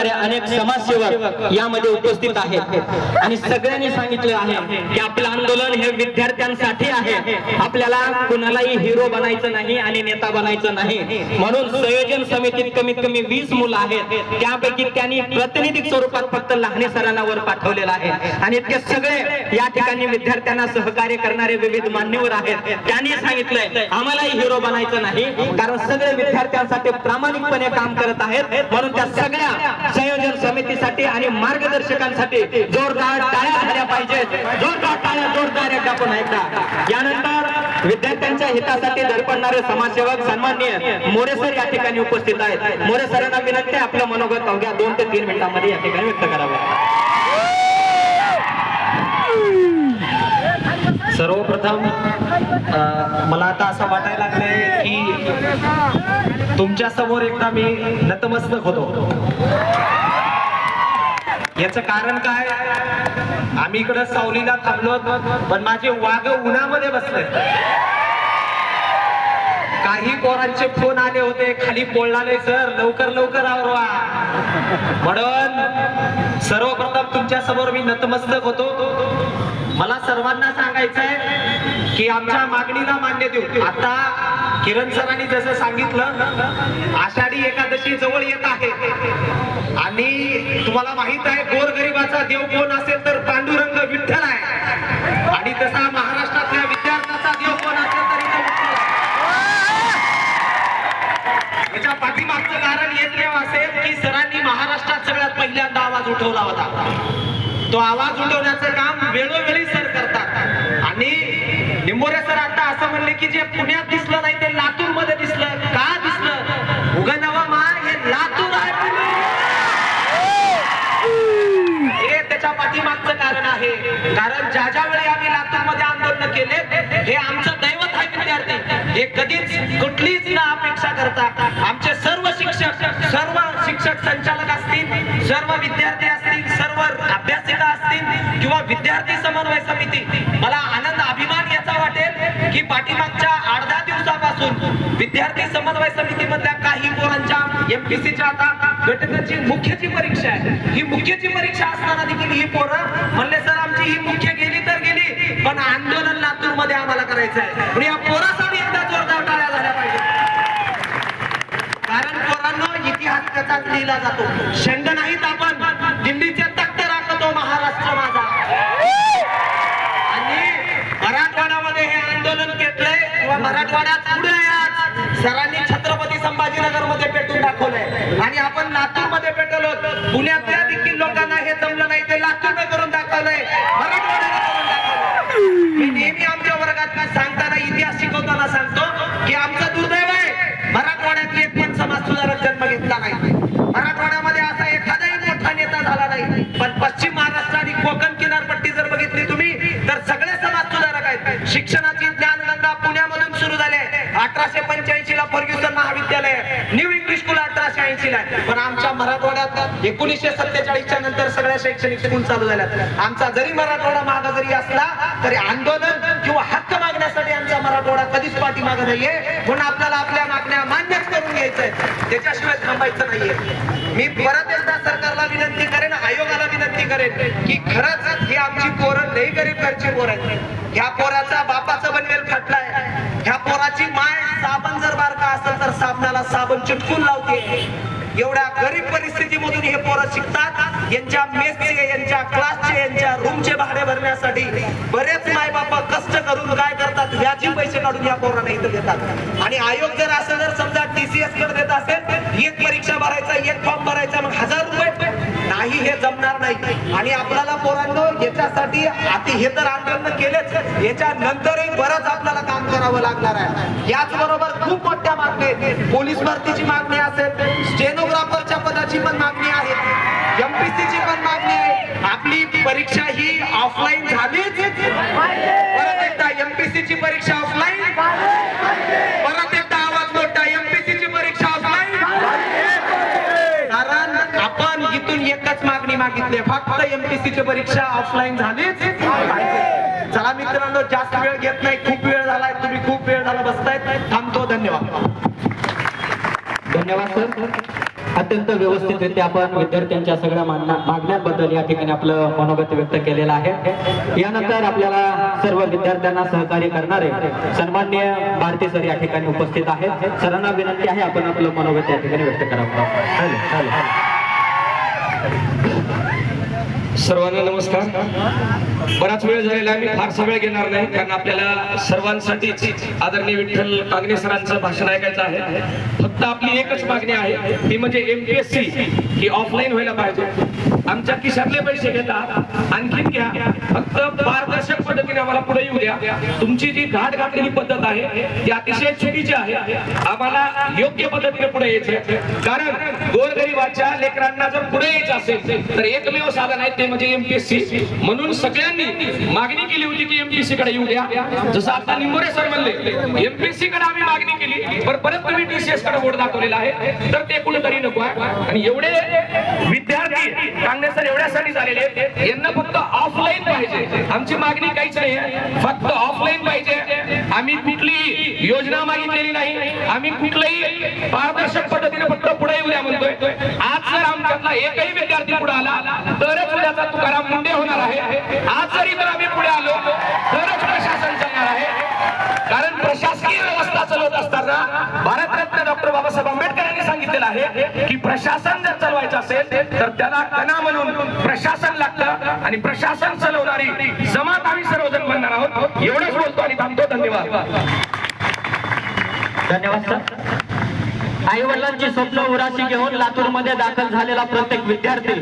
करणारे अनेक समाजसेवक यामध्ये उपस्थित आहेत आणि सगळ्यांनी सांगितलं आहे की आपलं आंदोलन हे विद्यार्थ्यांसाठी आहे. आपल्याला कुणालाही हिरो बनायचं नाही आणि नेता बनायचं नाही. म्हणून संयोजन समितीत कमीत कमी 20 मुलं आहेत. त्यापैकी त्यांनी प्रातिनिधिक स्वरूपात फक्त लहाने सरांना वर पाठवलेलं आहे आणि ते सगळे या ठिकाणी विद्यार्थ्यांना सहकार्य करणारे विविध मान्यवर आहेत. त्यांनी सांगितलंय आम्हालाही हिरो बनायचं नाही, कारण सगळे विद्यार्थ्यांसाठी प्रामाणिकपणे काम करत आहेत. म्हणून त्या सगळ्या संयोजन समितीसाठी आणि मार्गदर्शकांसाठी जोरदार टाळ्या झाल्या पाहिजेत. जोरदार टाळ्या, जोरदार एकदा पुन्हा एकदा. यानंतर विद्यार्थ्यांच्या हितासाठी धडपडणारे समाजसेवक सन्माननीय मोरे सर या ठिकाणी उपस्थित आहेत. मोरे सरांना विनंती आपलं मनोगत अवघ्या 2 ते 3 मिनिटांमध्ये या ठिकाणी व्यक्त करावं. सर्वप्रथम मला आता असं वाटायला लागलंय की तुमच्या समोर एकदा मी नतमस्तक होतो. याचं कारण काय, आम्ही इकडं सावलीला थांबलो पण माझे वाघ उन्हामध्ये बसले. काही पोरांचे फोन आले होते, खाली पोळाले सर लवकर लवकर आवरवा. म्हणून सर्वप्रथम तुमच्या समोर मी नतमस्तक होतो. मला सर्वांना सांगायचंय की आमच्या मागणीला मान्य देऊ. आता किरण सरांनी जसं सांगितलं, आषाढी एकादशी जवळ येत आहे आणि तुम्हाला माहित आहे गोरगरिबाचा देव कोण असेल तर पांडुरंग विठ्ठल आहे आणि तसा महाराष्ट्रातल्या विद्यार्थ्याचा देव कोण असेल तर याच्या पाठीमागचं कारण एकमेव असेल की सरांनी महाराष्ट्रात सगळ्यात पहिल्यांदा आवाज उठवला होता. तो आवाज उठवण्याचं काम वेळोवेळी सर करतात आणि निंबोरे सर आता असं म्हणले की जे पुण्यात दिसलं नाही ते लातूर मध्ये दिसलं. का दिसलं? उगा नवा मा हे लातूर आहे, हे त्याच्या पाठीमागचं कारण आहे. कारण ज्या ज्या वेळी आम्ही लातूर मध्ये आंदोलन केले हे आमचं दैवत आहे विद्यार्थी. हे कधीच कुठलीच ना अपेक्षा करता आमचे सर्व शिक्षक संचालक असतील, सर्व विद्यार्थी असतील, सर्व अभ्यासिका असतील किंवा विद्यार्थी समन्वय समिती, मला आनंद अभिमान याचा वाटेल की पाठीमागच्या 8-10 दिवसापासून विद्यार्थी समन्वय समितीमधल्या काही पोरांच्या एमपीसीच्या आता घटकाची मुख्यची परीक्षा आहे. ही मुख्यची परीक्षा असताना देखील ही पोरं म्हणले सर आमची ही मुख्य गेली तर गेली पण आंदोलन लातूर मध्ये आम्हाला करायचं आहे. पण या पोरासाठी एकदा जोरदार टाळ्या झाल्या पाहिजे. कारण पोरांनो इतिहास त्याचा लिहिला जातो. शेंड नाहीत आपण, दिल्लीचे तख्त राखतो महाराष्ट्र माझा. आणि मराठवाड्यामध्ये हे आंदोलन घेतलंय किंवा मराठवाड्यात पुढे आज सरांनी छत्रपती संभाजीनगर मध्ये पेटून दाखवलंय आणि आपण लातूर मध्ये पेटवलो. पुण्यातल्या देखील लोकांना हे जमलं नाही ते लातूर करून दाखवलंय, मराठवाड्याला करून दाखवलंय. मी नेहमी आमच्या वर्गात सांगताना इतिहास शिकवताना सांगतो की आमचं दुर्दैव आहे मराठवाड्यातली एक पण समाज सुधारक जन्म घेतला नाही. मराठवाड्यामध्ये असा एखादाही मोठा नेता झाला नाही. पण पश्चिम महाराष्ट्र आणि कोकण किनारपट्टी जर बघितली तुम्ही तर सगळे समाज सुधारक आहेत. शिक्षणाची ज्ञानगंगा पुण्यामधून सुरू झाली आहे. 1885 ला फर्ग्युसन महाविद्यालय, न्यू इंग्लिश स्कूल 1880 ला. पण आमच्या मराठवाड्यात 1947 च्या नंतर सगळ्या शैक्षणिक स्कूल चालू झाल्यात. आमचा जरी मराठवाडा मागे जरी असला तरी आंदोलन किंवा हक्क मागण्यासाठी आमचा मराठवाडा कधीच पाठीमागे नाहीये. म्हणून आपल्याला आपल्या मागण्या मान्यच करून घ्यायचंय, त्याच्याशिवाय थांबायचं नाहीये. मी परत एकदा सरकारला विनंती करेन, आयोगाला विनंती करेन की खरंच ही आमची पोरं लई गरीब घरची पोरं आहेत. ह्या पोराचा बापाचं बनवेल खटलाय. ह्या पोराची माय साबण जर बारका असेल तर साबणाला साबण चिटकून लावते. एवढ्या गरीब परिस्थितीमधून हे पोरं शिकतात. यांच्या मेसचे, यांच्या क्लासचे, यांच्या रूमचे भाडे भरण्यासाठी बरेच मायबाप कष्ट करून काय करतात, व्याजी पैसे काढून या पोरांना इथं देतात. आणि आयोग जर असं जर समजा टीसीएस कडे देत असेल, एक परीक्षा भरायचा, एक फॉर्म भरायचा, मग 1000 रुपये नाही, हे जमणार नाही. आणि आपल्याला पोरांनो याच्यासाठी आता हे तर आंदोलन केलेच, याच्या नंतरही बरंच आपल्याला काम करावं लागणार आहे. याचबरोबर खूप मोठ्या मागण्या आहेत. पोलीस भरतीची मागणी असेल, स्टेनोग्राफरच्या पदाची पण मागणी आहे, एमपीसीची पण मागणी आहे. आपली परीक्षा ही ऑफलाईन झालीच. परत एकदा एमपीसीची परीक्षा ऑफलाईन. परत एकदा आवाज मोठा, एमपीसीची परीक्षा ऑफलाईन. कारण आपण इथून एकच मागणी मागितली, फक्त एमपीसीची परीक्षा ऑफलाईन झालीच. चला मित्रांनो, जास्त वेळ घेत नाही, खूप वेळ झालाय, तुम्ही खूप वेळ झाला बसतायत. थांबतो. धन्यवाद. धन्यवाद सर. अत्यंत व्यवस्थितरित्या आपण विद्यार्थ्यांच्या सगळ्या मागण्यांबद्दल या ठिकाणी आपलं मनोगत व्यक्त केलेलं आहे। यानंतर आपल्याला सर्व विद्यार्थ्यांना सहकार्य करणारे सन्माननीय भारती सर या ठिकाणी उपस्थित आहेत। सरांना विनंती आहे आपण आपलं मनोगत या ठिकाणी व्यक्त करावं। सर्वांना नमस्कार। बराच वेळ झालेला आहे, मी फारसा वेळ घेणार नाही कारण आपल्याला सर्वांसाठी आदरणीय विठ्ठल कांगणे सरांचं भाषण ऐकायचं आहे। फक्त आपली एकच मागणी आहे ती म्हणजे MPSC ही ऑफलाईन व्हायला पाहिजे। आमच्या खिशातले पैसे घेतात, आणखीन घ्या, फक्त पारदर्शक पद्धतीने आम्हाला पुढे येऊ द्या। तुमची जी घाट घातलेली पद्धत आहे ती अतिशय चुकीची आहे। आम्हाला योग्य पद्धतीने पुढे यायचे, कारण गोरगरिबाच्या लेकरांना जर पुढे यायचं असेल तर एकमेव साधन आहे ते म्हणजे MPSC। म्हणून सगळ्यांनी मागणी केली होती की MPSC कडे येऊ द्या। जसं आता निंबोरे सर म्हणले MPSC कडे आम्ही मागणी केली, पण परत तुम्ही TCS कडे बोट दाखवलेला आहे, तर ते कुठेतरी नको आहे। आणि एवढे विद्यार्थी कांगणे सर एवढ्यासाठी झालेले आहेत, यांना फक्त ऑफलाईन पाहिजे। आमची मागणी काहीच नाही, फक्त ऑफलाईन पाहिजे। आम्ही कुठलीही योजना मागितलेली नाही, आम्ही कुठल्याही पारदर्शक पद्धतीने फक्त पुढे येऊ द्या म्हणतोय। आज जर आमच्यातला एकही विद्यार्थी पुढे आला तरच उद्याचा तुकाराम मुंडे होणार आहे। आज जरी तर आम्ही पुढे आलो तरच प्रशासन चालणार आहे, कारण प्रशासकीय व्यवस्था चालवत असताना भारतरत्न डॉक्टर बाबासाहेब आंबेडकर यांनी सांगितलेलं आहे की प्रशासन जर चालवायचं असेल तर त्याला कणा म्हणून प्रशासन लागतं, आणि प्रशासन चालवणारी जमात आम्ही सर्वजण बनणार आहोत। एवढंच बोलतो आणि थांबतो। धन्यवाद। धन्यवाद सर। आई वडिलांची स्वप्न उराशी घेऊन लातूर मध्ये दाखल झालेला प्रत्येक विद्यार्थी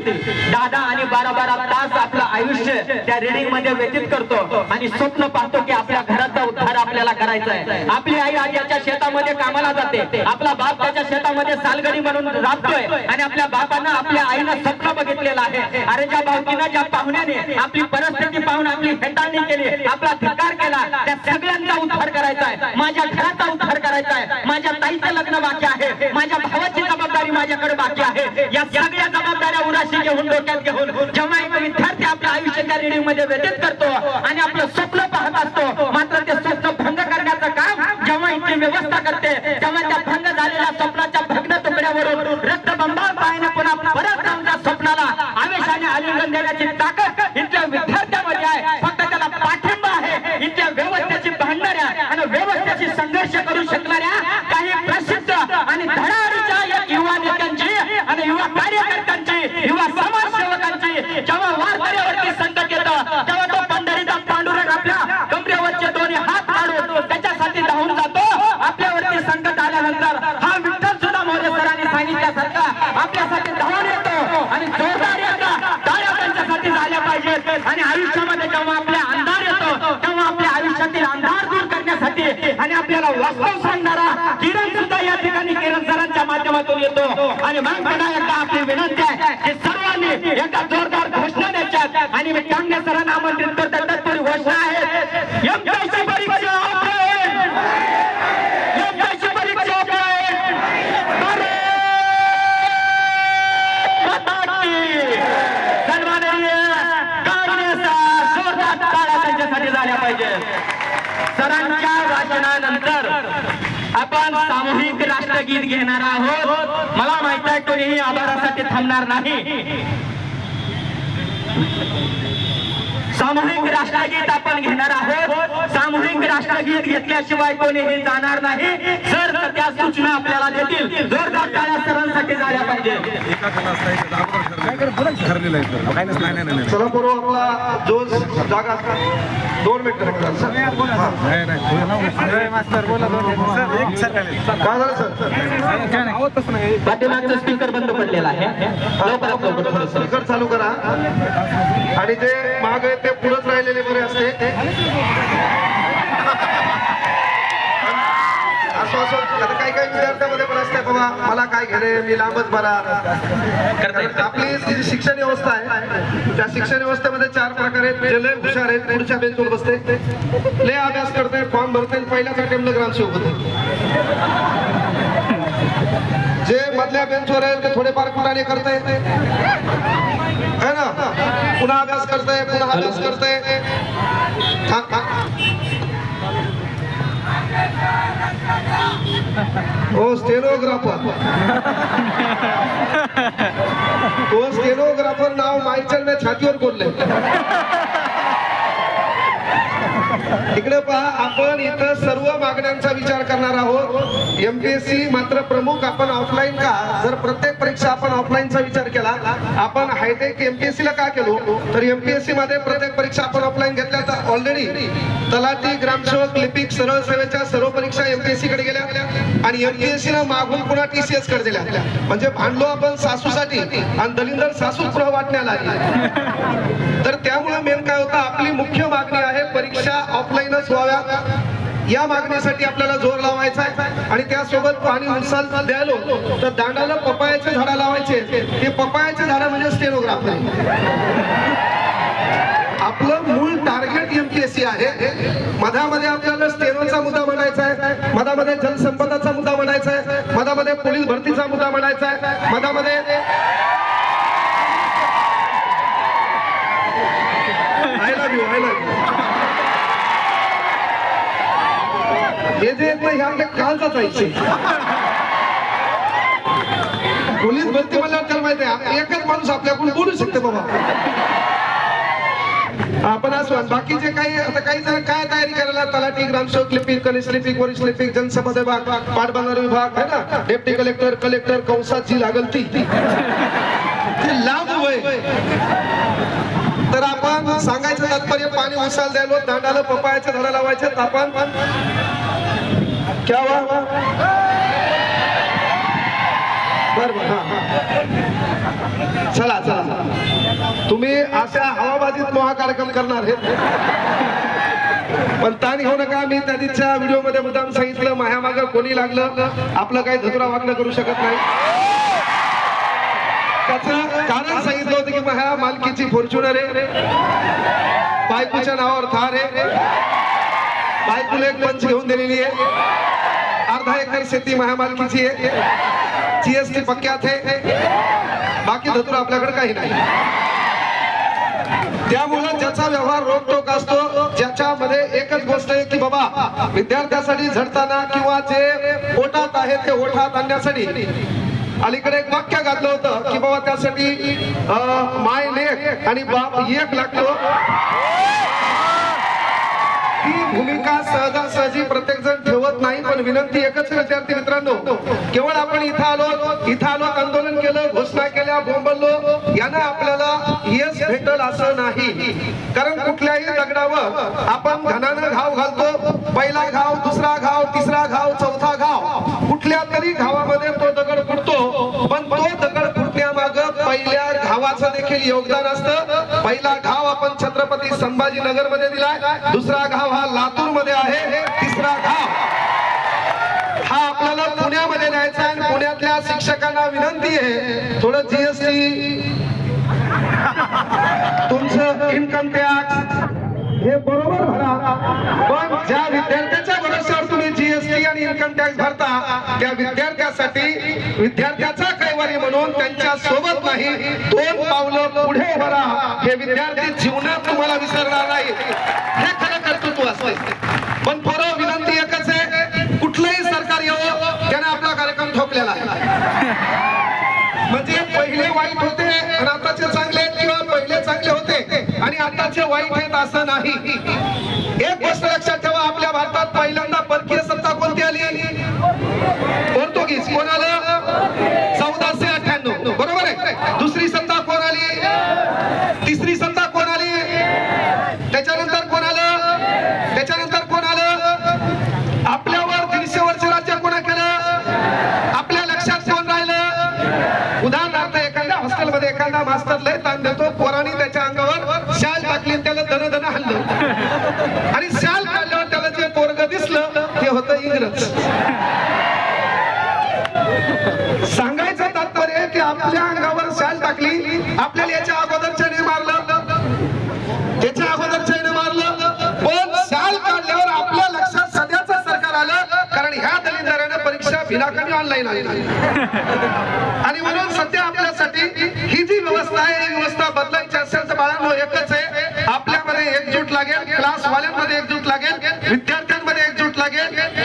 10 आणि 12 तास आपलं आयुष्य त्या रीडिंग मध्ये व्यतीत करतो आणि स्वप्न पाहतो की आपल्या घराचा उद्धार आपल्याला करायचा आहे। आपली आई आजीच्या शेतामध्ये कामाला जाते, आपला बाप त्याच्या शेतामध्ये सालगडी म्हणून राबतोय, आणि आपल्या बापानं आपल्या आईनं स्वप्न बघितलेलं आहे। अरे ज्या भावकीनं ज्या पाहुण्याने आपली परिस्थिती पाहून आपली हेटाळणी केली, आपला धिक्कार केला, त्या सगळ्यांचा उद्धार करायचा आहे। माझ्या घराचा उद्धार करायचा आहे, माझ्या ताईचं लग्न बाकी आहे, माझ्या भावाची जबाबदारी माझ्याकडे बाकी आहे। या सगळ्या जबाबदाऱ्या उराशी घेऊन डोक्यात घेऊन जेव्हा एक विद्यार्थी आपल्या आयुष्याच्या रीडिंग मध्ये व्यतीत करतो आणि आपलं स्वप्न पाहत असतो, मात्र ते स्वप्न भंग करण्याचं काम जेव्हा इथली व्यवस्था करते, तेव्हा त्या भंग झालेल्या स्वप्नाच्या भग्न तुकड्यावरून रक्तबंबाळ पायाने पुन्हा परत जाऊन त्या स्वप्नाला आवेशाने आलिंगन देण्याची ताकद इथल्या विद्यार्थ्यामध्ये आहे। फक्त त्याला पाठिंबा आहे इथल्या व्यवस्थेची भांडणाऱ्या आणि व्यवस्थेची संघर्ष करू शकणाऱ्या काही प्रसिद्ध आणि धडाडीच्या या युवा नेत्यांची आणि युवा कार्यकर्त्यांची, युवा समाजसेवकांची जेव्हा वारकऱ्यावरती संकट येतं तेव्हा तो पंढरीचा पांडुरंग आपल्या कमरेवरचे दोन्ही हात काढून त्याच्यासाठी धावून जातो। आपल्यावरती संकट आल्यानंतर हा विठ्ठल सुद्धा मोरे सरांनी सांगितल्यासारखा आपल्यासाठी धावून येतो आणि जोरदार येतो। टाळ्या त्यांच्यासाठी झाल्या पाहिजेत, आणि आयुष्यामध्ये जेव्हा आपल्या अंधार येतो तेव्हा आपल्या आयुष्यातील अंधार दूर करण्यासाठी आणि आपल्याला वास्तव सांगणारा किरण सुद्धा या ठिकाणी किरण सरांच्या माध्यमातून येतो। आणि मग पुन्हा एकदा आपली विनंती आहे की सर्वांनी एका जोरदार घोषणा द्यायच्यात, आणि मी कांगणे सरांना आमंत्रित करतो। तत्पूर्वी घोषणा आहे MPSC परीक्षा ऑफलाईन, MPSC परीक्षा ऑफलाईन, सन्माननीय कांगणे सर जोरदार टाळ्या त्यांच्यासाठी झाल्या पाहिजे। सरांच्या भाषणानंतर आपण सामूहिक राष्ट्रगीत घेणार आहोत। मला माहित आहे कोणीही आभारासाठी थांबणार नाही। सामूहिक राष्ट्रगीत आपण घेणार आहोत। सामूहिक राष्ट्रगीत घेतल्याशिवाय कोणीही जाणार नाही। सर त्या सूचना आपल्याला देतील। जोरदार टाळ्या सरांसाठी झाल्या पाहिजे। चला बरोबर आपला जो जागा 2 मिनिटं काय झालं सर? पाठीमागचा स्पीकर बंद पडलेला आहे, लवकरात लवकर थोडंसं स्पीकर चालू करा, आणि ते माग ते पुढंच राहिलेले बरे असते। असं आता काही विद्यार्थ्यामध्ये पण असते बाबा मला काय घेणे, मी लांबच बरा। आपली जी शिक्षण व्यवस्था आहे त्या शिक्षण व्यवस्थेमध्ये 4 प्रकार आहेत। जे लय हुशार आहेत पुढच्या बेंचवर बसते, लय अभ्यास करते, फॉर्म भरते, पहिल्याच अटेम्प्टला ग्रामसेवक होते। जे मधल्या बेंचवर आहेत ते थोडेफार कुठाने करते है ना, पुन्हा अभ्यास करते, पुन्हा अभ्यास करते। ओ स्टेनोग्राफर, तो स्टेनोग्राफर नाव माईच्या छातीवर कोणलंय. इकडे पहा, आपण इथं सर्व मागण्यांचा विचार करणार आहोत. एमपीएससी मात्र प्रमुख आपण ऑफलाईन का, जर प्रत्येक परीक्षा आपण ऑफलाईनचा विचार केला, आपण हायटेक एमपीएससी ला का केलो, तर एमपीएससी मध्ये प्रत्येक परीक्षा आपण ऑफलाईन घेतल्या. तर ऑलरेडी तलाठी, ग्रामसेवक, लिपिक, सरळ सेवेच्या सर्व परीक्षा एमपीएससी कडे गेल्या आणि एमपीएससी ला मागून पुन्हा टीसीएस कडे दिल्या. म्हणजे भांडलो आपण सासूसाठी आणि दलिंदर सासू पुढे वाटण्याला आली. तर त्यामुळे मेन काय होतं, आपली मुख्य मागणी आहे परीक्षा ऑफलाईनच व्हाव्या. या मागणीसाठी आपल्याला जोर लावायचा आहे आणि त्यासोबत पाणी उचल द्यायलो तर दांडाला पपायाचे झाडं लावायचे. हे पपायाचे झाडं म्हणजे स्टेनोग्राफर. आपलं मूळ टार्गेट एमपीएससी आहे. मधामध्ये आपल्याला स्टेनोचा मुद्दा मांडायचा आहे, मधामध्ये जलसंपदाचा मुद्दा मांडायचा आहे, मधामध्ये पोलीस भरतीचा मुद्दा मांडायचा आहे, मधामध्ये आय लव्ह यू हे जे येत नाही, आपल्या कालचाच आहे. पोलीस भरती म्हणल्यावर त्याला माहिती आहे एकच माणूस आपल्याकडून बोलू शकते बाबा. आपण असो. बाकीचे काही आता काही जण काय तयारी करायला, तलाठी, ग्रामसेवक, लिपिक, कनिष्ठ लिपिक, वरिष्ठ लिपिक, जनसंपर्क विभाग, पाटबंधारे विभाग आहे ना, डेप्टी कलेक्टर, कलेक्टर कंसात जी लागल ती लाभ होय. तर आपण सांगायचं तात्पर्य, पाणी उसाल द्यायलो, दांडाला पपायाचे झाडं लावायचे. आपण क्या हुआ? बरोबर. चला चला, तुम्ही अशा हवाबाजीत महाकार्यक्रम करणार आहेत, पण ताण घेऊ नका. मी त्या दिवशीच्या व्हिडिओ मध्ये मुद्दाम सांगितलं, मायामागं कोणी लागलं आपलं काही धतुरा वागणं करू शकत नाही. त्याचं कारण सांगितलं होतं की माझ्या मालकीची फॉर्च्युनर आहे, बायकोच्या नावावर थार आहे, बायकोला एक पंच घेऊन दिलेली आहे, अर्धा एकर शेती माझ्या मालकीची आहे, जीएसटी पक्क्यात आहे, बाकी धतुरा आपल्याकडे काही नाही. त्यामुळे ज्याचा व्यवहार रोखटोक असतो, ज्याच्यामध्ये एकच गोष्ट आहे की बाबा विद्यार्थ्यासाठी झडताना किंवा जे ओठात आहे ते ओठात आणण्यासाठी अलीकडे एक वाक्य घातलं होतं की बाबा त्यासाठी माय लेक आणि बाप एक लागतो. ही भूमिका सहजासहजी प्रत्येक जण ठेवत नाही, पण विनंती एकच विद्यार्थी मित्रांनो, केवळ आपण इथं आलो आंदोलन केलं, घोषणा केल्या, बोंबललो, यानं आपल्याला यश भेटल असं नाही. कारण कुठल्याही दगडावर आपण घनानं घाव घालतो, पहिला घाव, दुसरा घाव, तिसरा घाव, चौथा घाव, कुठल्या तरी घावामध्ये तो दगड फुटतो, पण तो दगड फुटण्यामागं पहिल्या घावाचं देखील योगदान असतं. पहिला घाव आपण छत्रपती संभाजीनगर मध्ये दिलाय, दुसरा घाव हा लातूर मध्ये आहे, तिसरा घाव हा आपल्याला पुण्यामध्ये द्यायचा आहे. पुण्यातल्या शिक्षकांना विनंती आहे, थोडं जीएसटी, तुमचं इन्कम टॅक्स हे बरोबर भरा, पण ज्या विद्यार्थ्याच्या भरोश्यावर तुम्ही जीएसटी आणि इन्कम टॅक्स भरता त्या विद्यार्थ्यासाठी विद्यार्थ्याचा कैवारी म्हणून त्यांच्या सोबत नाही, 2 पावलं पुढे भरा. हे विद्यार्थी जीवनात तुम्हाला विसरणार नाही, हे खरं कर्तृत्व असते. पण थोडं विनंती एकच आहे, कुठलंही सरकार यावं त्याने आपला कार्यक्रम ठोकलेला आहे. म्हणजे पहिले वाईट होते आणि आताचे चांगले, किंवा पहिले चांगले होते आणि आताचे वाईट आहेत असं नाही. एक गोष्ट लक्षात ठेवा, आपल्या भारतात पहिल्यांदा परकीय सत्ता कोणती आली? पोर्तुगीज. कोण आलं? 1498, बरोबर आहे. दुसरी सत्ता कोण आली? तिसरी सत्ता कोण आली? त्याच्यानंतर कोण आलं? त्याच्यानंतर कोण आलं? आपल्यावर 150 वर्ष राज्य कोणा केलं? आपल्या लक्षात कोण राहिलं? उदाहरणार्थ एखाद्या हॉस्टेलमध्ये एखादा मास्तर लय ताण देतो, पोरांनी त्याच्या अंगावर शाल टाकली, त्याला दन हल्लं आणि शाल काढल्यावर त्याला जे पोरग दिसलं ते होतं इंग्रज. सांगायचं तात्पर्य की आपल्या अंगावर शाल टाकली, आपल्याला याच्या अगोदरच्याने मारलं, त्याच्या अगोदरच्याने मारलं, पण शाल काढल्यावर आपल्या लक्षात सध्याचं सरकार आलं, कारण ह्या दलिंदराने परीक्षा बिनाकामी ऑनलाईन आली आणि म्हणून सध्या आपल्यासाठी ही जी व्यवस्था आहे, ही व्यवस्था बदलायची असेल तर बाळांनो एकच आहे, आपल्यामध्ये एकजूट लागेल, क्लास वाल्यांमध्ये एकजूट लागेल, विद्यार्थ्यांमध्ये एकजूट लागेल.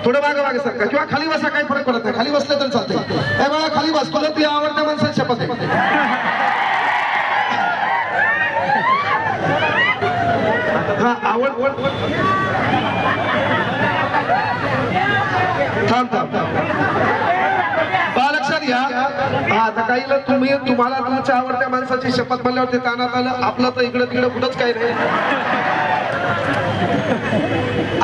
थोडं मागे मागे सरका किंवा खाली बसा, काही फरक पडत नाही, खाली बसले तर चालते. ए बाबा खाली बस, तुला तुझ्या आवडत्या माणसाची शपथ आहे. हा आवड थांब थांब लक्षात घ्या. हा आता काही तुम्हाला तुमच्या आवडत्या माणसाची शपथ म्हणल्यावर ते तानात आलं, आपलं तर इकडं तिकडं कुठंच काही नाही.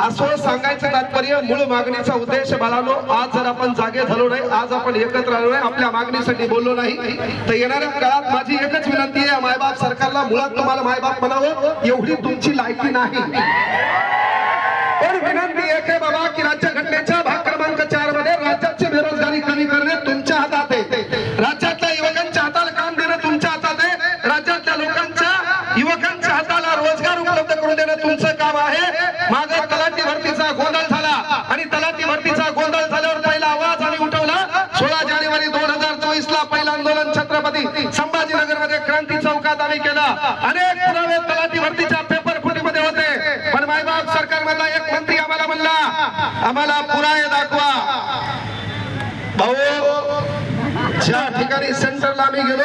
असं सांगायचं तात्पर्य, मूळ मागणीचा उद्देश बाळानो, आज जर आपण जागे झालो नाही, आज आपण एकत्र आलो नाही, आपल्या मागणीसाठी बोललो नाही, तर येणाऱ्या काळात माझी एकच विनंती आहे मायबाप सरकारला, मुळात तुम्हाला मायबाप म्हणावं एवढी तुमची लायकी नाही. पण विनंती एक आहे बाबा की राज्यघटनेच्या भाग क्रमांक 4 मध्ये राज्याची बेरोजगारी कमी करणे तुमच्या हातात आहे. राज्यातल्या युवकांच्या हाताला काम देणं तुमच्या हातात आहे. राज्यातल्या लोकांच्या युवकांच्या हाताला रोजगार उपलब्ध करून देणं तुमचं काम आहे. मागे तलाठी भरतीचा गोंधळ झाला आणि तलाठी भरतीचा गोंधळ झाल्यावर पहिला आवाज आम्ही उठवला. 16 जानेवारी 2024 ला पहिलं आंदोलन छत्रपती संभाजीनगर मध्ये क्रांती चौकात आम्ही केलं. अनेक पुरावे तलाठी भरतीच्या पेपर फुटीमध्ये होते, पण मायबाप सरकार मधला एक मंत्री आम्हाला म्हणला, आम्हाला पुरावे दाखवा. भाऊ, ज्या ठिकाणी सेंटरला आम्ही गेलो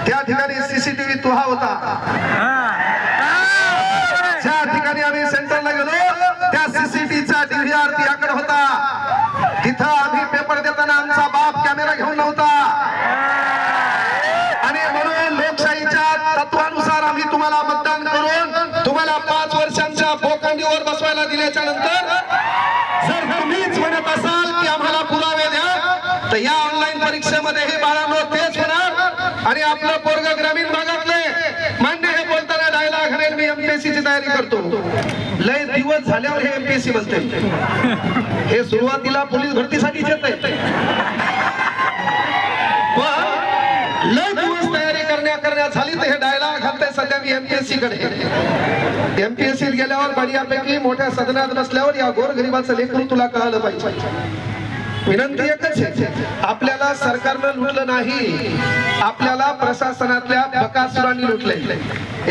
त्या ठिकाणी सीसीटीव्ही तुहा होता. ज्या ठिकाणी आम्ही सेंटरला गेलो त्या सीसीटीव्हीचा DVR तिच्याकडे होता. तिथं आम्ही पेपर देताना आमचा बाप कॅमेरा घेऊन नव्हता. आणि म्हणून लोकशाहीच्या तत्वानुसार आम्ही तुम्हाला मतदान करून तुम्हाला 5 वर्षांच्या बोकांडीवर बसवायला दिल्याच्या नंतर जर तुम्हीच म्हणत असाल की आम्हाला पुरावे द्या, तर या ऑनलाईन परीक्षेमध्ये हे बाळांनो तेच होणार. आणि आपलं पोरग ग्रामीण भागातले मान्य हे बोलताना डायलॉग घालेल, मी MPSC ची तयारी करतो. लय दिवस झाल्यावर हे MPSC म्हणते. हे सुरुवातीला पोलीस भरतीसाठीच येत आहे, लय दिवस तयारी करण्या झाली तर हे डायलॉग घालतंय सध्या मी MPSC कडे. MPSC गेल्यावर बढियापैकी मोठ्या सदनात बसल्यावर या गोरगरिबाचं लेकरू तुला कळलं पाहिजे. विनंती एकच आहे, आपल्याला सरकारनं लुटलं नाही, आपल्याला प्रशासनातल्या बकासुरांनी लुटले.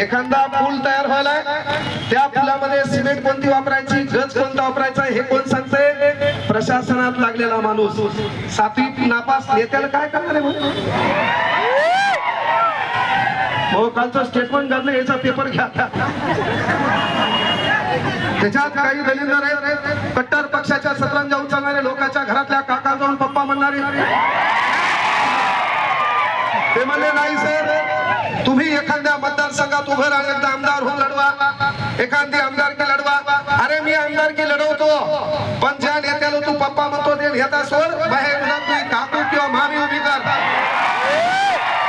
एखादा पूल तयार व्हायलाय, त्या पुलामध्ये सिमेंट कोणती वापरायची, गज कोणता वापरायचा हे कोण सांगतंय? प्रशासनात लागलेला माणूस. 7वी नापास नेत्याला काय करणार आहे म्हणून? हो, कालचं स्टेटमेंट घातलं, याचा पेपर घ्या. त्याच्यात काही दलिंदर आहेत, कट्टर पक्षाच्या सतरंजा उचलणारे, लोकांच्या घरातल्या काका जाऊन पप्पा म्हणणारे. ते म्हणले नाही सर, तुम्ही एखाद्या मतदारसंघात उभं राहून एकदा आमदार होऊन लढवा, एखादी आमदारकी लढवा. अरे मी आमदारकी लढवतो, पण ज्या नेत्याला तू पप्पा म्हणतो ते नेता सोड, बाहेर तुझी काकू किंवा मामी उभी कर.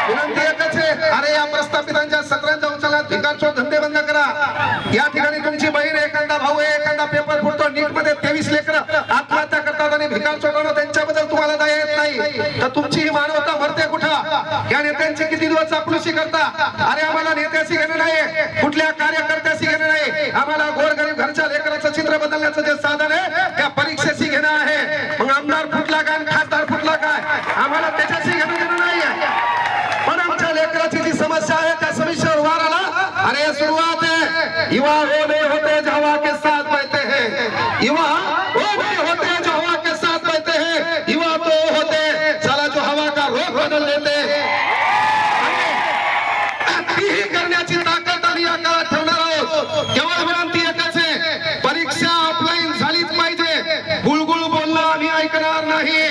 विनंती एकच आहे, अरे या प्रस्थापितांच्या सतरंजा उचलण्यात भिकारचोर धंदे बंद करा. या ठिकाणी तुमची बहीण, एखादा भाऊ आहे, एखादा पेपर फुटतो, नीट मध्ये 23 लेकरं आत्महत्या करतात आणि भिकार चोरवणं, त्यांच्याबद्दल तुम्हाला दया येत नाही तर तुमची ही मानवता मरते कुठं? या नेत्यांची किती दिवस चापलुसी करता? अरे आम्हाला नेत्याशी घेणं नाही, कुठल्या कार्यकर्त्याशी घेणं नाही, आम्हाला गोरगरीब घरच्या लेकराचं चित्र बदलण्याचं जे साधन आहे त्या परीक्षेशी घेणं आहे. मग आमदार फुटला काय, खासदार फुटला काय, आम्हाला त्याच्याशी घेणं देणं नाही आहे. पण आमच्या लेकराची जी समस्या आहे त्या समस्येवर वार आला. अरे सुरुवात है, युवा वो नहीं होते जो हवा के साथ बहते हैं, युवा वो नहीं होते जो हवा के साथ बहते हैं, युवा तो होते साला जो हवा का रुख बदल देते. ही करण्याची ताकद आम्ही या काळात ठेवणार आहोत. केवळ विनंती एकच आहे, परीक्षा ऑफलाईन झालीच पाहिजे. गुळगुळ बोलणं आम्ही ऐकणार नाही.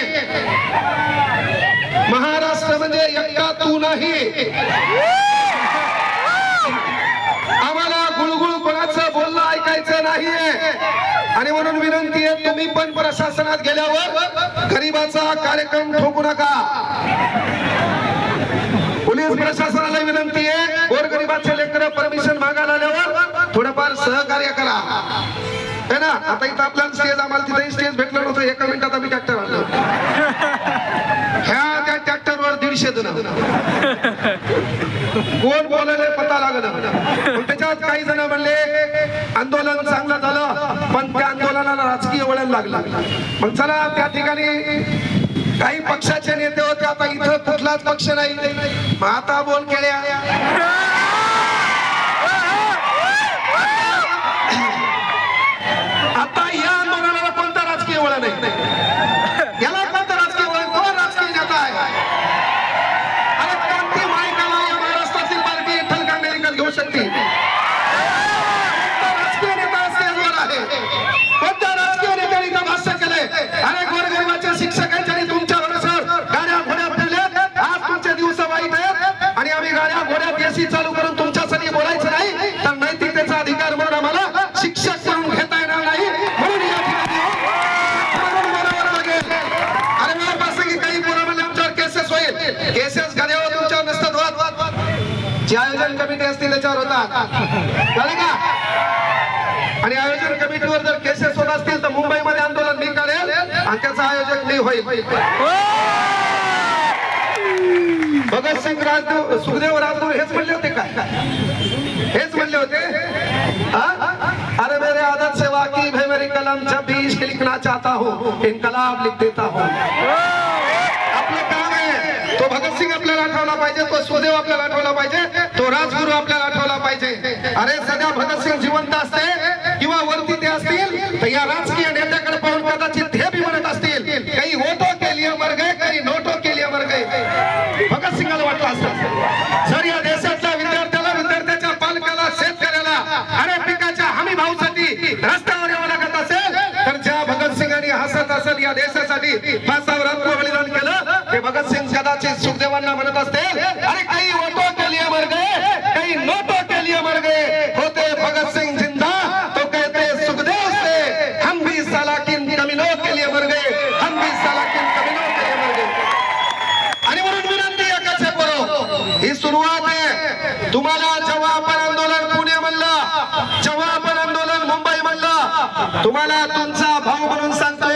महाराष्ट्र म्हणजे एकटा तू नाही, आम्हाला गुळगुळ कोणाचं बोलणं ऐकायचं नाहीये. आणि म्हणून विनंती आहे, तुम्ही पण प्रशासनात गेल्यावर गरीबाचा कार्यक्रम ठोकू नका. पोलीस प्रशासनाला विनंती आहे, गोरगरिबाचे लेकर परमिशन मागायला आल्यावर थोडंफार सहकार्य करा, है ना. आता इथं आपल्याला स्टेज, आम्हाला तिथेही स्टेज भेटलं नव्हतं, 1 मिनिटात आम्ही ट्रॅक्टर आणलं. ह्या त्या ट्रॅक्टरवर 150 जण, कोण बोलायला पता लागलं. त्याच्यात काही जण म्हणले आंदोलन चांगलं झालं, पण त्या आंदोलनाला राजकीय वळण लागलं. मग चला, त्या ठिकाणी काही पक्षाचे नेते होते, आता इथं कुठलाच पक्ष नाही. मग आता बोल केल्या, आता या आंदोलनाला कोणता राजकीय जी आयोजन कमिटी असतील त्याच्यावर होतात, कळलं का? आणि आयोजन कमिटीवर जर केसेस होत असतील तर मुंबईमध्ये आंदोलन मी काढेल आणि त्याचं आयोजक मी होईल. भगतसिंग राजगुरू, सुखदेव राजगुरू हेच म्हणले होते काय? हेच म्हणले होते हा? अरे मेरे आदत से वाकिफ है मेरी कलम, जब भी इश्क लिखना चाहता हूँ इनकलाब लिख देता हूँ. आपलं काम आहे, तो भगतसिंग आपल्याला आठवला पाहिजे, तो सुखदेव आपल्याला आठवला पाहिजे, तो राजगुरू आपल्याला आठवला पाहिजे. अरे सध्या भगतसिंग जिवंत असते किंवा वरती ते असतील तर या राजकीय नेत्याकडे पाहून कदाचित हे बी म्हणत असतील काही वोटो के लिए मर गए, काही नोटो के लिए मर गए. भगतसिंगाला वाटलं असतं जर या देशातल्या विद्यार्थ्याला, विद्यार्थ्याच्या पालकाला, शेतकऱ्याला अरे पिकाच्या हमी भावासाठी रस्त्यावर यावं लागत असेल तर ज्या भगतसिंगांनी हसत हसत या देशासाठी फासावर आत्मबलिदान केलं ते भगतसिंग कदाचित सुखदेवांना म्हणत असतील अरे काही वोटो के लिए मर गए, काही नोटो के लिए मर गए. होते भगतसिंग जिंदा तो कहते सुखदेव से हम भी सालाकिन कमीनों के लिए मर गए, हम भी सालाकिन कमीनों के लिए मर गए. आणि म्हणून विनंती एकाचे करो, ही सुरुवात आहे. तुम्हाला जेव्हा आपण आंदोलन पुणे म्हणलं, जेव्हा आपण आंदोलन मुंबई म्हणलं, तुम्हाला तुमचा भाऊ म्हणून सांगतो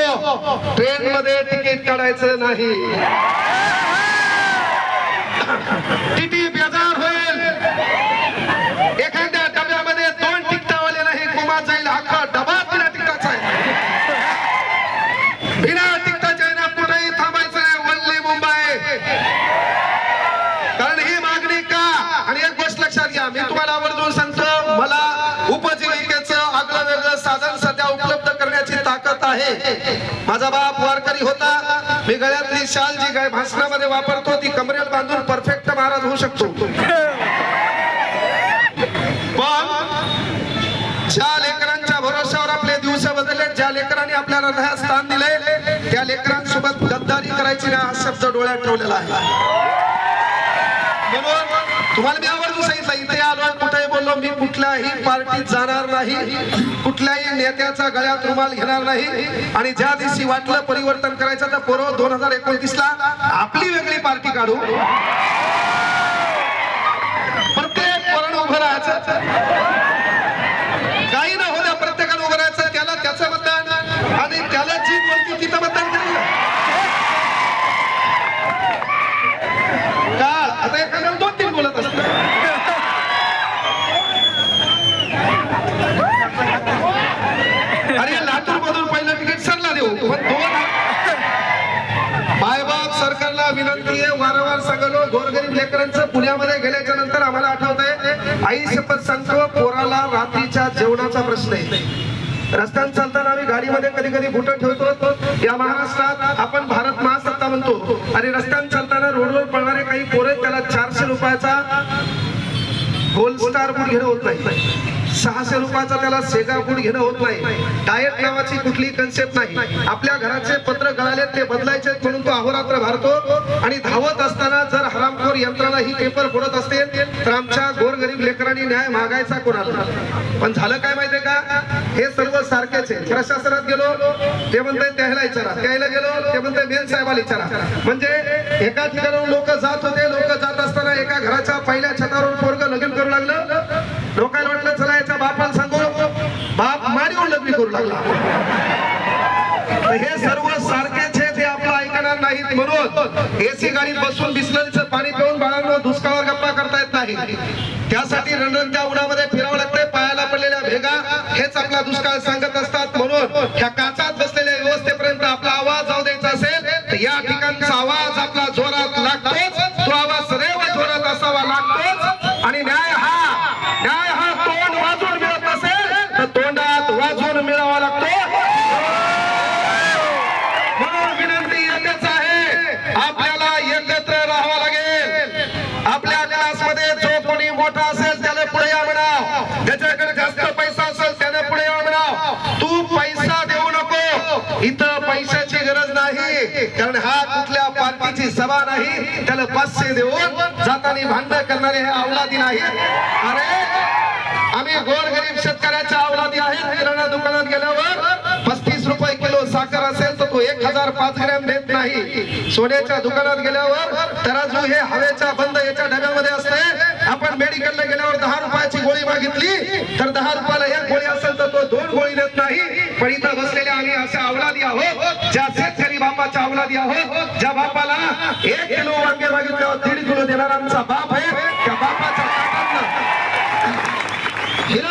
ट्रेन मध्ये तिकीट काढायचं नाही. टीटी बेजार होईल. एखाद्या डब्यामध्ये 2 तिकटावाले नाही, गुमा जाईल अख्खा डबा बिना तिकटाचा आहे. बिना तिकटाच्या आहे ना, कुठेही थांबायचं नाही. वल्ली मुंबई. कारण ही मागणी का? आणि एक गोष्ट लक्षात घ्या, मी तुम्हाला आवर्जून सांगतो, मला उपजीविकेचं आगळं वेगळं साधन सध्या उपलब्ध करण्याची ताकद आहे. माझा बाप वारकरी होता. मी गळ्यातली शाल जी काय भाषणामध्ये वापरतो ती कमरेला बांधून परफेक्ट महाराज होऊ शकतो. पण ज्या लेकरांच्या भरोश्यावर आपले दिवस बदलले, ज्या लेकरांनी आपल्याला हृदयात स्थान दिले, त्या लेकरांसोबत गद्दारी करायची ना हा शब्द डोळ्यात ठेवलेला आहे. म्हणून तुम्हाला मी आवर्जून सांगितलं, इथे आलो कुठेही बोललो, मी कुठल्याही पार्टीत जाणार नाही, कुठल्याही नेत्याचा गळ्यात रुमाल घेणार नाही. आणि ज्या दिवशी वाटलं परिवर्तन करायचं तर पोरं 2029ला आपली वेगळी पार्टी काढू. प्रत्येक पोरानं उभं राहायचं, काही न होण्या प्रत्येकानं उभं राहायचं, त्याला त्याचं मतदान आणि त्याला जी बोलती तिथं मतदान करेल. का आता एखाद्याला 2-3 बोलत असत. अरे लातूर मधून पहिलं तिकीट सरला देऊ, पण 2 मायबाप सरकारला विनंती आहे, वारंवार सांगलो, गोरगरीब लेकरांचं पुण्यामध्ये गेल्याच्या नंतर आम्हाला आठवतंय, आई शपथ सांगतो, पोराला रात्रीच्या जेवणाचा प्रश्न आहे. रस्त्याने चालताना आम्ही गाडीमध्ये कधी कधी बुटं ठेवतो. या महाराष्ट्रात आपण भारत महासत्ता म्हणतो आणि रस्त्याने चालताना रोडवर पडणारे काही पोरे त्याला 400 रुपयाचा गोल्ड स्टार बूट घेणं होत नाही, 600 रुपयाचा त्याला सेगा बूट घेणं होत नाही. डाएट नावाची कुठली कन्सेप्ट नाही. आपल्या घराचे पत्र गळाले ते बदलायचे म्हणून तो अहोरात्र भारतो. आणि धावत असताना जर हरामखोर यंत्रणा ही पेपर फोडत असतील तर आमच्या गोरगरीब लेकरांनी न्याय मागायचा कोणाला? पण झालं काय माहितीये का, हे सर्व सारखेच आहे. प्रशासनात गेलो ते म्हणते त्याला विचारा, त्याला गेलो ते म्हणते मेन साहेबाला विचारा. म्हणजे एका ठिकाणाहून लोक जात होते, लोक जात असताना एका घराच्या पहिल्या छतावरून पोरग लगीन करू लागलं. लोकांना वाटलं चला याच्या बापाला सांगू, बाप मारीवर लग्न करू लागला. हे सर्व सारखेच आहे, ते आपलं ऐकणार नाहीत. म्हणून एसी गाडीत बसून बिस्लरीचं पाणी पिऊन बाळांनो दुष्काळावर गप्पा करता येत नाही. त्यासाठी रणरणत्या उन्हामध्ये फिरावं लागतंय. पायाला पडलेल्या भेगा हेच आपला दुष्काळ सांगत असतात. म्हणून ह्या काचात बसलेल्या व्यवस्थेपर्यंत आपला आवाज जाऊ द्यायचा असेल तर या ठिकाणचा आवाज आपला जोरात लागतोच. तो आवाज सदैव जोरात असावा लागतोच. आणि न्याय हा तोंड वाजून मिळत नसेल तर तोंडात वाजून मिळावा लागतो. म्हणून विनंती एकच आहे, आपल्याला एकत्र राहावं लागेल. आपल्या क्लासमध्ये जो कोणी मोठा असेल त्याला पुढे या म्हणाव, ज्याच्याकडे जास्त पैसा असेल त्याने पुढे या म्हणाव. तू पैसा देऊ नको, इथं पैशाची गरज नाही. कारण हा कुठल्या पार्टीची सभा नाही, त्याला 500 देऊन जाताना भांडण करणारे हे अवलादी नाही. अरे आम्ही गोरगरीब शेतकऱ्याच्या अवलादी आहेत. किराणा दुकानात गेल्यावर 35 रुपये किलो साखर असेल तर तो 1005 ग्रॅम देत नाही. सोन्याच्या दुकानात गेल्यावर तराजू हे हवेच्या बंद याच्या डब्यामध्ये असते. आपण गोळी मागितली तर 10 रुपयाला एक गोळी असेल तर तो 2 गोळी देत नाही. पण इथं बसलेले आम्ही असे अवलादी आहोत, ज्या शेतकरी बापाच्या अवलादी आहोत, ज्या बापाला 1 किलो वांगे मागितल्यावर 1.5 किलो देणारा आमचा बाप आहे. त्या बापाच्या